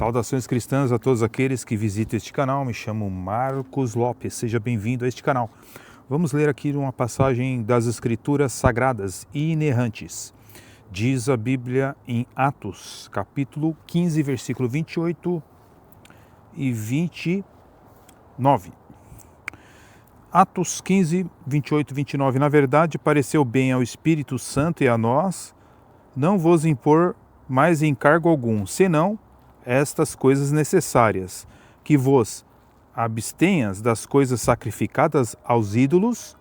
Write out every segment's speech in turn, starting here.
Saudações cristãs a todos aqueles que visitam este canal. Me chamo Marcos Lopes, seja bem-vindo a este canal. Vamos ler aqui uma passagem das Escrituras Sagradas e Inerrantes. Diz a Bíblia em Atos, capítulo 15, versículo 28 e 29. Atos 15, 28 e 29. Na verdade, pareceu bem ao Espírito Santo e a nós não vos impor mais encargo algum, senão estas coisas necessárias, que vos abstenhas das coisas sacrificadas aos ídolos,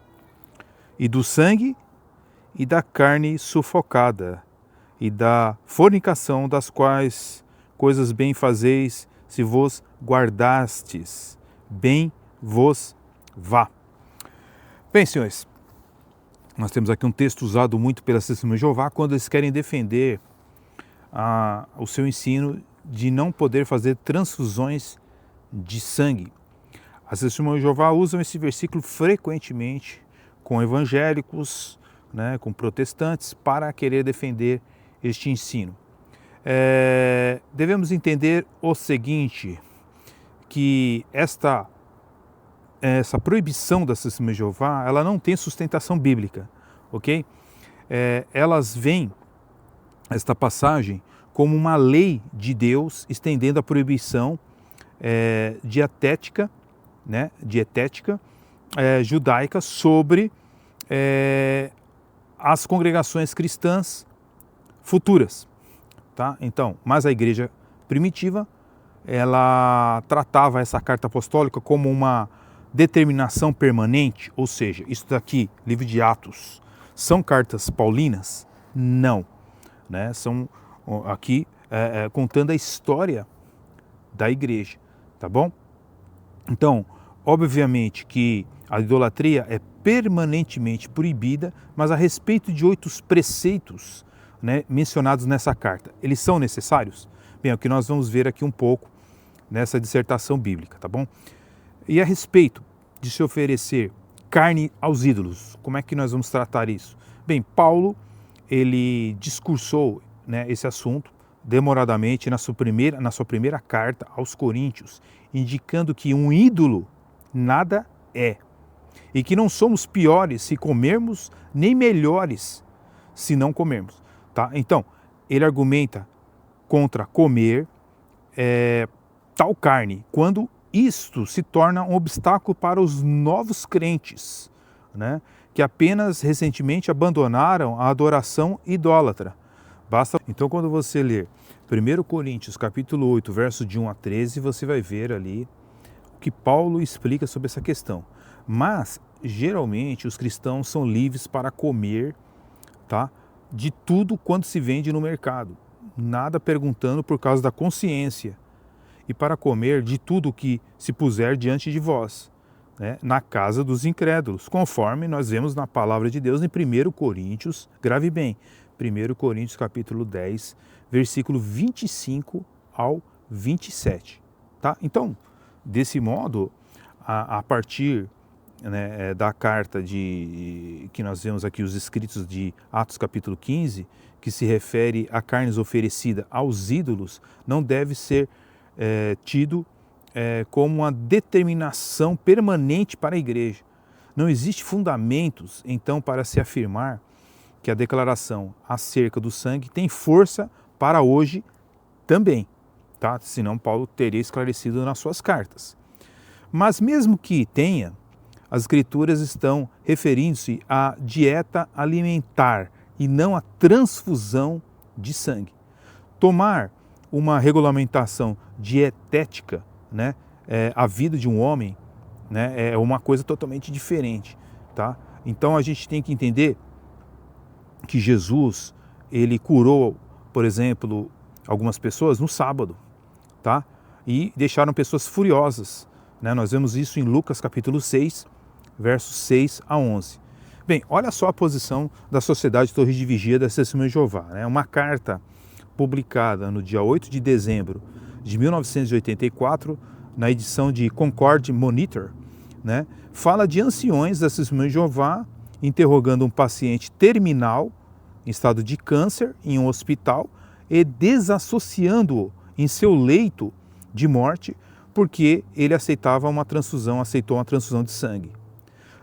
e do sangue, e da carne sufocada, e da fornicação, das quais coisas bem fazeis, se vos guardastes, bem vos vá. Bem, senhores, nós temos aqui um texto usado muito pelas Testemunhas de Jeová quando eles querem defender o seu ensino de não poder fazer transfusões de sangue. As Testemunhas de Jeová usam esse versículo frequentemente com evangélicos, com protestantes, para querer defender este ensino. Devemos entender o seguinte, que essa proibição das Testemunhas de Jeová, ela não tem sustentação bíblica, ok? Elas veem esta passagem como uma lei de Deus estendendo a proibição dietética judaica sobre as congregações cristãs futuras, tá? Então, mas a igreja primitiva, ela tratava essa carta apostólica como uma determinação permanente, ou seja, isso daqui, livro de Atos, são cartas paulinas? Não, são aqui contando a história da igreja, tá bom? Então, obviamente que a idolatria é permanentemente proibida, mas a respeito de 8 preceitos mencionados nessa carta, eles são necessários? Bem, é o que nós vamos ver aqui um pouco nessa dissertação bíblica, tá bom? E a respeito de se oferecer carne aos ídolos, como é que nós vamos tratar isso? Bem, Paulo, ele discursou esse assunto demoradamente na sua primeira carta aos Coríntios, indicando que um ídolo nada é, e que não somos piores se comermos, nem melhores se não comermos. Tá? Então, ele argumenta contra comer tal carne, quando isto se torna um obstáculo para os novos crentes, que apenas recentemente abandonaram a adoração idólatra. Então, quando você ler 1 Coríntios capítulo 8, verso de 1 a 13, você vai ver ali o que Paulo explica sobre essa questão. Mas, geralmente, os cristãos são livres para comer, tá, de tudo quanto se vende no mercado, nada perguntando por causa da consciência, e para comer de tudo que se puser diante de vós, na casa dos incrédulos, conforme nós vemos na palavra de Deus em 1 Coríntios, grave bem, 1 Coríntios capítulo 10, versículo 25 ao 27. Tá? Então, desse modo, a partir da carta que nós vemos aqui, os escritos de Atos capítulo 15, que se refere a carnes oferecidas aos ídolos, não deve ser tido como uma determinação permanente para a igreja. Não existe fundamentos, então, para se afirmar que a declaração acerca do sangue tem força para hoje também, tá? Senão Paulo teria esclarecido nas suas cartas. Mas mesmo que tenha, as Escrituras estão referindo-se à dieta alimentar e não à transfusão de sangue. Tomar uma regulamentação dietética, a vida de um homem, é uma coisa totalmente diferente, tá? Então a gente tem que entender que Jesus, ele curou, por exemplo, algumas pessoas no sábado, tá? E deixaram pessoas furiosas, Nós vemos isso em Lucas capítulo 6, versos 6 a 11. Bem, olha só a posição da Sociedade Torre de Vigia das Testemunhas de Jeová, Uma carta publicada no dia 8 de dezembro de 1984, na edição de Concord Monitor, fala de anciões das Testemunhas de Jeová interrogando um paciente terminal em estado de câncer em um hospital e desassociando-o em seu leito de morte, porque ele aceitou uma transfusão de sangue.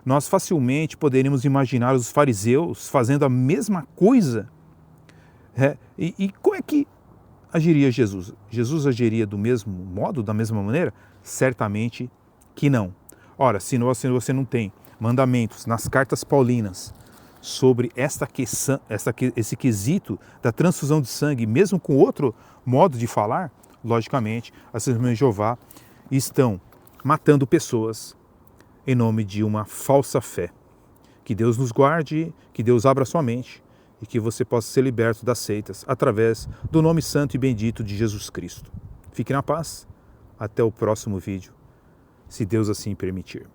Nós facilmente poderíamos imaginar os fariseus fazendo a mesma coisa. E como é que agiria Jesus? Jesus agiria do mesmo modo, da mesma maneira? Certamente que não. Ora, se você não tem mandamentos nas cartas paulinas sobre esse quesito da transfusão de sangue, mesmo com outro modo de falar, logicamente, as Testemunhas de Jeová estão matando pessoas em nome de uma falsa fé. Que Deus nos guarde, que Deus abra sua mente e que você possa ser liberto das seitas através do nome santo e bendito de Jesus Cristo. Fique na paz. Até o próximo vídeo, se Deus assim permitir.